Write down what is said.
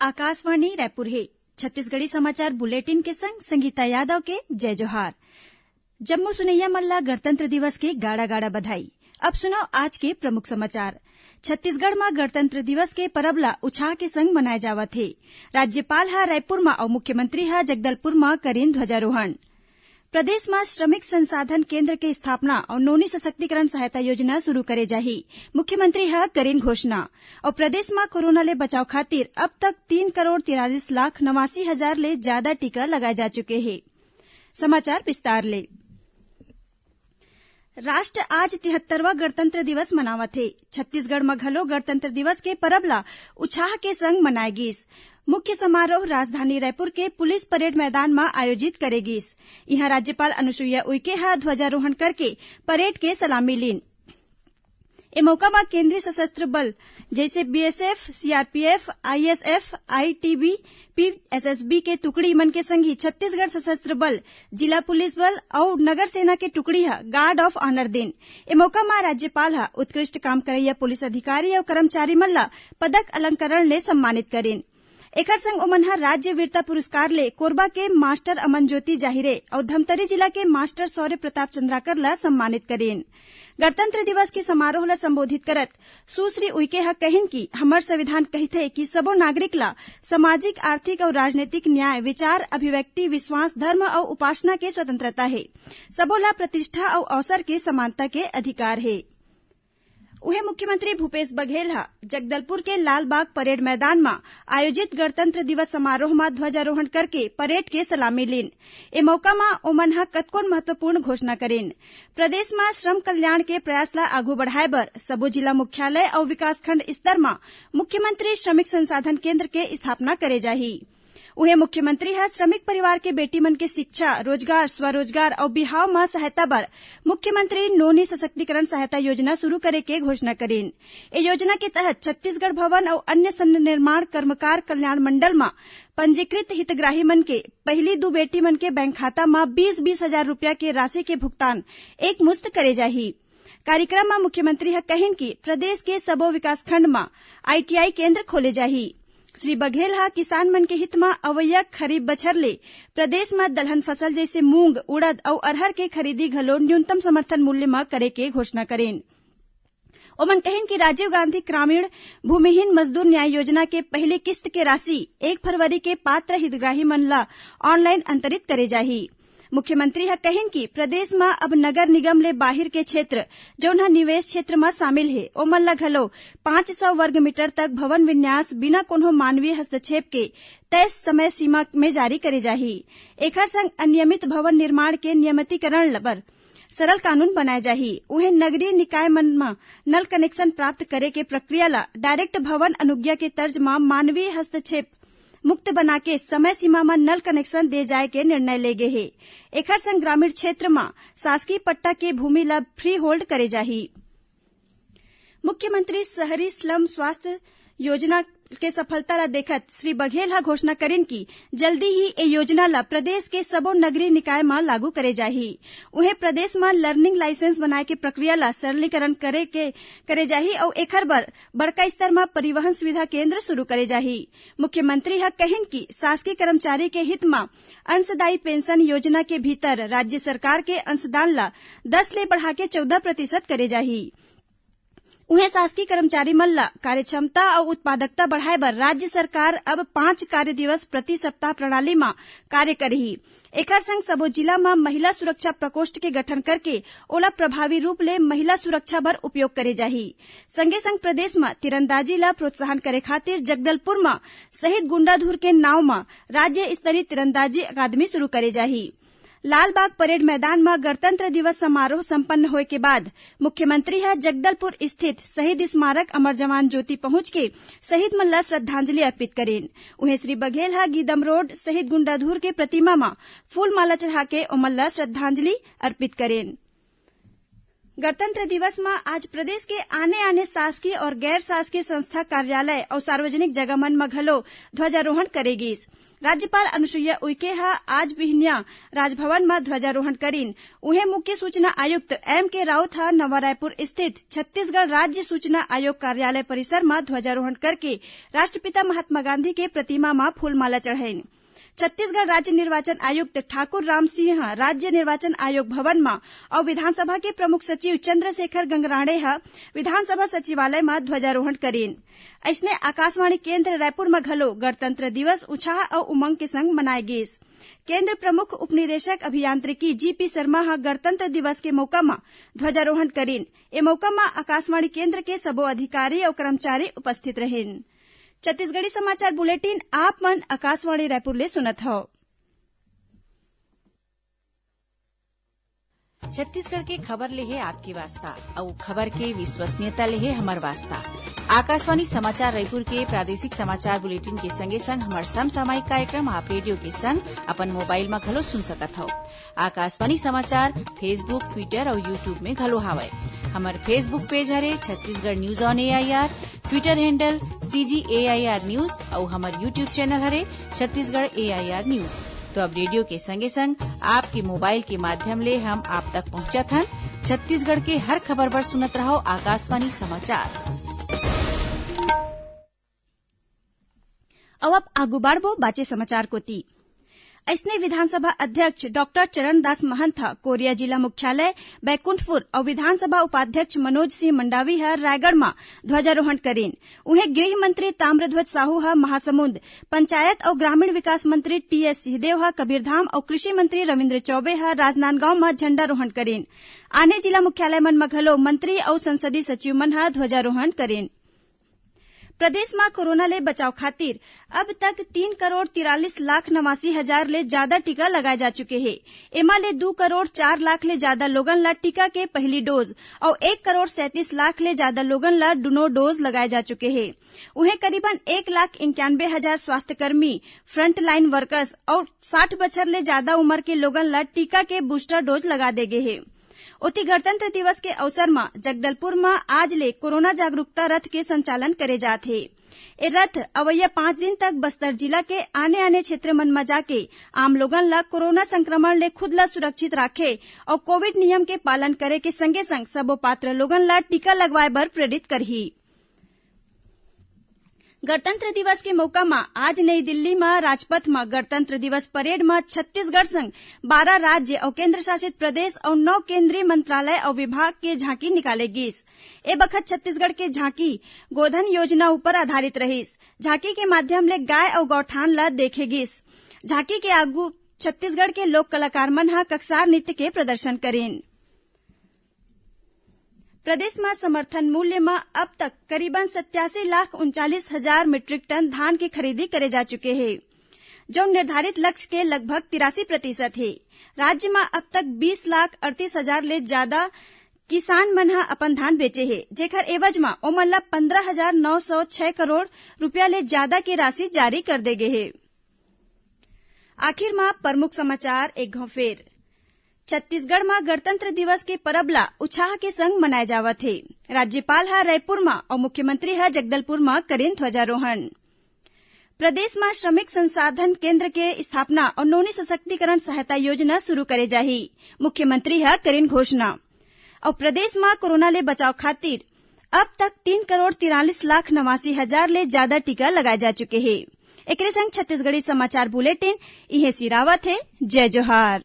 आकाशवाणी रायपुर है। छत्तीसगढ़ी समाचार बुलेटिन के संग संगीता यादव के जय जोहार। जम्मू सुनैया मल्ला गणतंत्र दिवस के गाड़ा गाड़ा बधाई। अब सुनो आज के प्रमुख समाचार। छत्तीसगढ़ में गणतंत्र दिवस के परब ला उत्साह के संग मनाए जावत हे। राज्यपाल ह रायपुर में और मुख्यमंत्री ह जगदलपुर में करीन ध्वजारोहण। प्रदेश में श्रमिक संसाधन केंद्र के स्थापना और नौनी सशक्तिकरण सहायता योजना शुरू करे जाही। मुख्यमंत्री ह करीन घोषणा। और प्रदेश में कोरोना ले बचाव खातिर अब तक 3,43,89,000 ले ज्यादा टीका लगाए जा चुके हैं। समाचार विस्तार ले। राष्ट्र आज 73वां गणतंत्र दिवस मनावत हे। छत्तीसगढ़ में घलो गणतंत्र दिवस के परब ला उत्साह के संग मनाए गिस। मुख्य समारोह राजधानी रायपुर के पुलिस परेड मैदान में आयोजित करे गिस। यहाँ राज्यपाल अनुसुईया उइके ह ध्वजारोहण करके परेड के सलामी लीन। ए मौका में केंद्रीय सशस्त्र बल जैसे BSF, CRPF, ISF, ITBP, SSB के टुकड़ी मन के संगी छत्तीसगढ़ सशस्त्र बल, जिला पुलिस बल और नगर सेना के टुकड़ी ह गार्ड ऑफ ऑनर दिन। ए मौका में राज्यपाल ह उत्कृष्ट काम करैया पुलिस अधिकारी और कर्मचारी मन ला पदक अलंकरण ले सम्मानित करेन। एकर संग ओमन ह राज्य वीरता पुरस्कार ले कोरबा के मास्टर अमन ज्योति जाहिरे और धमतरी जिला के मास्टर शौर्य प्रताप चंद्राकर ला सम्मानित करेन। गणतंत्र दिवस के समारोह ला संबोधित करत सुश्री उइके ह कहिन कि हमर संविधान कहिथे कि सबो नागरिक ला सामाजिक, आर्थिक और राजनीतिक न्याय, विचार, अभिव्यक्ति, विश्वास, धर्म और उपासना के स्वतंत्रता है। सबो ला प्रतिष्ठा और अवसर के समानता के अधिकार है। उहे मुख्यमंत्री भूपेश बघेल ह जगदलपुर के लालबाग परेड मैदान में आयोजित गणतंत्र दिवस समारोह में ध्वजारोहण करके परेड के सलामी लीन। ए मौका में ओमन ह कतकोन महत्वपूर्ण घोषणा करेन। प्रदेश में श्रम कल्याण के प्रयास ला आगू बढ़ाए बर सबो जिला मुख्यालय और विकासखंड स्तर में मुख्यमंत्री श्रमिक संसाधन केंद्र के स्थापना करे जाही। उहे मुख्यमंत्री ह श्रमिक परिवार के बेटी मन के शिक्षा, रोजगार, स्वरोजगार और बिहाव में सहायता बर मुख्यमंत्री नौनी सशक्तिकरण सहायता योजना शुरू करे के घोषणा करेन। ए योजना के तहत छत्तीसगढ़ भवन और अन्य सन्न निर्माण कर्मकार कल्याण मंडल में पंजीकृत हितग्राही मन के पहली 2 बेटी मन के बैंक खाता में 20-20 हजार रूपया के राशि के भुगतान एक मुश्त करे जाही। कार्यक्रम में मुख्यमंत्री ह कहिन कि प्रदेश के सबो विकासखंड में आईटीआई केंद्र खोले जाही। श्री बघेल ह किसान मन के हित में अवैया खरीफ बछर ले प्रदेश में दलहन फसल जैसे मूंग, उड़द और अरहर के खरीदी घलो न्यूनतम समर्थन मूल्य में करे के घोषणा करेन। ओमन कहिन कि राजीव गांधी ग्रामीण भूमिहीन मजदूर न्याय योजना के पहली किस्त के राशि 1 फरवरी के पात्र हितग्राही मन ला ऑनलाइन अंतरित करे जाही। मुख्यमंत्री ह कहिन कि प्रदेश में अब नगर निगम ले बाहिर के क्षेत्र जौन ह निवेश क्षेत्र में शामिल है ओमन ला घलो 500 वर्ग मीटर तक भवन विन्यास बिना कोनो मानवीय हस्तक्षेप के तय समय सीमा में जारी करे जाही। एकर संग अनियमित भवन निर्माण के नियमितीकरण बर सरल कानून बनाए जाही। उहे नगरीय निकाय मन में नल कनेक्शन प्राप्त करे के प्रक्रिया ला डायरेक्ट भवन अनुज्ञा के तर्ज में मानवीय हस्तक्षेप मुक्त बना के समय सीमा में नल कनेक्शन दे जाए के निर्णय ले गे हे। एकर संग ग्रामीण क्षेत्र में शासकीय पट्टा के भूमि ला फ्री होल्ड करे जाही। मुख्यमंत्री शहरी स्लम स्वास्थ्य योजना के सफलता ला देखत श्री बघेल ह घोषणा करेन कि जल्दी ही ए योजना ला प्रदेश के सबो नगरीय निकाय में लागू करे जाही। उहे प्रदेश में लर्निंग लाइसेंस बनाए के प्रक्रिया ला सरलीकरण करे जाही और एकर बर बड़का स्तर में परिवहन सुविधा केंद्र शुरू करे जाही। मुख्यमंत्री ह कहिन कि शासकीय कर्मचारी के हित में अंशदायी पेंशन योजना के भीतर राज्य सरकार के अंशदान ला 10 ले बढ़ा के 14% करे जाही। उन्हें शासकीय कर्मचारी मन ला कार्यक्षमता और उत्पादकता बढ़ाए बर राज्य सरकार अब 5 कार्य दिवस प्रति सप्ताह प्रणाली में कार्य करही। एकर संग सबो जिला में महिला सुरक्षा प्रकोष्ठ के गठन करके ओला प्रभावी रूप ले महिला सुरक्षा बर उपयोग करे जाही। संगे संग प्रदेश में तीरंदाजी ला प्रोत्साहन करे खातिर जगदलपुर में शहीद गुंडाधुर के नाव में राज्य स्तरीय तीरंदाजी अकादमी शुरू करे जाही। लालबाग परेड मैदान में गणतंत्र दिवस समारोह संपन्न होए के बाद मुख्यमंत्री है जगदलपुर स्थित शहीद स्मारक अमर जवान ज्योति पहुंच के शहीद मन ला श्रद्धांजलि अर्पित करेन। उन्हें श्री बघेल है गीदम रोड शहीद गुंडाधुर के प्रतिमा में फूल माला चढ़ा के ओमन ला श्रद्धांजलि अर्पित करेन। गणतंत्र दिवस में आज प्रदेश के आने आने शासकीय और गैर शासकीय संस्था कार्यालय और सार्वजनिक जगह मन में घलो ध्वजारोहण करेगी। राज्यपाल अनुसुईया उइके हा आज बिहनिया राजभवन में ध्वजारोहण करीन। उन्हें मुख्य सूचना आयुक्त M.K. राउत हा नवा रायपुर स्थित छत्तीसगढ़ राज्य सूचना आयोग कार्यालय परिसर में ध्वजारोहण करके राष्ट्रपिता महात्मा गांधी के प्रतिमा में फूलमाला चढ़ाईन। छत्तीसगढ़ राज्य निर्वाचन आयुक्त ठाकुर रामसिंह राज्य निर्वाचन आयोग भवन में और विधानसभा के प्रमुख सचिव चंद्रशेखर गंगराड़े विधानसभा सचिवालय में ध्वजारोहण करीन। ऐसने आकाशवाणी केंद्र रायपुर में घलो गणतंत्र दिवस उत्साह और उमंग के संग मनाए गिस। केंद्र प्रमुख उपनिदेशक अभियांत्रिकी GP शर्मा गणतंत्र दिवस के मौका में ध्वजारोहण करीन। ए मौका में आकाशवाणी केंद्र के सबो अधिकारी और कर्मचारी उपस्थित रहेन। छत्तीसगढ़ी समाचार बुलेटिन आप मन आकाशवाणी रायपुर ले सुनत हव। छत्तीसगढ़ के खबर ले है आपके वास्ता और खबर के विश्वसनीयता ले है हमर वास्ता। आकाशवाणी समाचार रायपुर के प्रादेशिक समाचार बुलेटिन के संगे संग हमर समसामयिक कार्यक्रम आप रेडियो के संग अपन मोबाइल में घलो सुन सकत हव। आकाशवाणी समाचार फेसबुक, ट्विटर और यूट्यूब में घलो हावय। हमर फेसबुक पेज हरे Chhattisgarh news on AIR, Twitter handle CGAIR news और हमर यूट्यूब चैनल हरे छत्तीसगढ़ AIR न्यूज। तो अब रेडियो के संगे संग आपके मोबाइल के माध्यम ले हम आप तक पहुंचत हन। छत्तीसगढ़ के हर खबर पर सुनत रहो आकाशवाणी समाचार। अब आगू बढ़बो बाचे समाचार कोती। ऐसने विधानसभा अध्यक्ष डॉक्टर चरणदास महंत कोरिया जिला मुख्यालय बैकुंठपुर और विधानसभा उपाध्यक्ष मनोज सिंह मंडावी रायगढ़ में ध्वजारोहण करीन। उन्हें गृह मंत्री ताम्रध्वज साहू महासमुंद, पंचायत और ग्रामीण विकास मंत्री TS सिंहदेव कबीरधाम और कृषि मंत्री रविन्द्र चौबे राजनांदगांव में झंडारोहण करीन। आने जिला मुख्यालय मन में घलो मंत्री और संसदीय सचिव मन ध्वजारोहण करीन। प्रदेश में कोरोना ले बचाव खातिर अब तक 3,43,89,000 ले ज्यादा टीका लगाए जा चुके हैं। एमा ले 2,04,00,000 ले ज्यादा लोगन ला टीका के पहली डोज और 1,37,00,000 ले ज्यादा लोगन ला दूनो डोज लगाए जा चुके हैं। उन्हें करीबन 1,91,000 स्वास्थ्यकर्मी, फ्रंट लाइन वर्कर्स और 60 बछर ले ज्यादा उम्र के लोगन ला टीका के बूस्टर डोज लगा दे गए हैं। ओती गणतंत्र दिवस के अवसर में जगदलपुर में आज ले कोरोना जागरूकता रथ के संचालन करे जात हे। ए रथ अवैया 5 दिन तक बस्तर जिला के आने आने क्षेत्र मन में जाके आम लोगन ला कोरोना संक्रमण ले खुद ला सुरक्षित राखे और कोविड नियम के पालन करे के संगे संग सबो पात्र लोगन ला टीका लगवाए बर प्रेरित करही। गणतंत्र दिवस के मौका में आज नई दिल्ली में राजपथ में गणतंत्र दिवस परेड में छत्तीसगढ़ संग 12 राज्य और केंद्र शासित प्रदेश और 9 केंद्रीय मंत्रालय और विभाग के झांकी निकालेगिस। ए बखत छत्तीसगढ़ के झांकी गोधन योजना ऊपर आधारित रहिस। झांकी के माध्यम ले गाय और गौठान ला देखेगिस। झांकी के आगू छत्तीसगढ़ के लोक कलाकार मन ककसार नृत्य के प्रदर्शन करेन। प्रदेश में समर्थन मूल्य में अब तक करीबन 87,39,000 मीट्रिक टन धान की खरीदी करे जा चुके हैं, जो निर्धारित लक्ष्य के लगभग 83% है। राज्य में अब तक 20,38,000 ले ज्यादा किसान मन अपन धान बेचे हैं, जेकर एवज में ओमन ला 15,906 करोड़ रुपया ले ज्यादा की राशि जारी कर दे गए है। आखिर में प्रमुख समाचार एक घाव फेर। छत्तीसगढ़ में गणतंत्र दिवस के परब ला उत्साह के संग मनाए जावत है। राज्यपाल रायपुर में और मुख्यमंत्री जगदलपुर में करेन ध्वजारोहण। प्रदेश में श्रमिक संसाधन केंद्र के स्थापना और नौनी सशक्तिकरण सहायता योजना शुरू करे जाही। मुख्यमंत्री करेन घोषणा। और प्रदेश में कोरोना ले बचाव खातिर अब तक 3,43,89,000 ले ज्यादा टीका लगाए जा चुके हैं। एकरे संग छत्तीसगढ़ी समाचार बुलेटिन इहे सिरावत है। जय जोहार।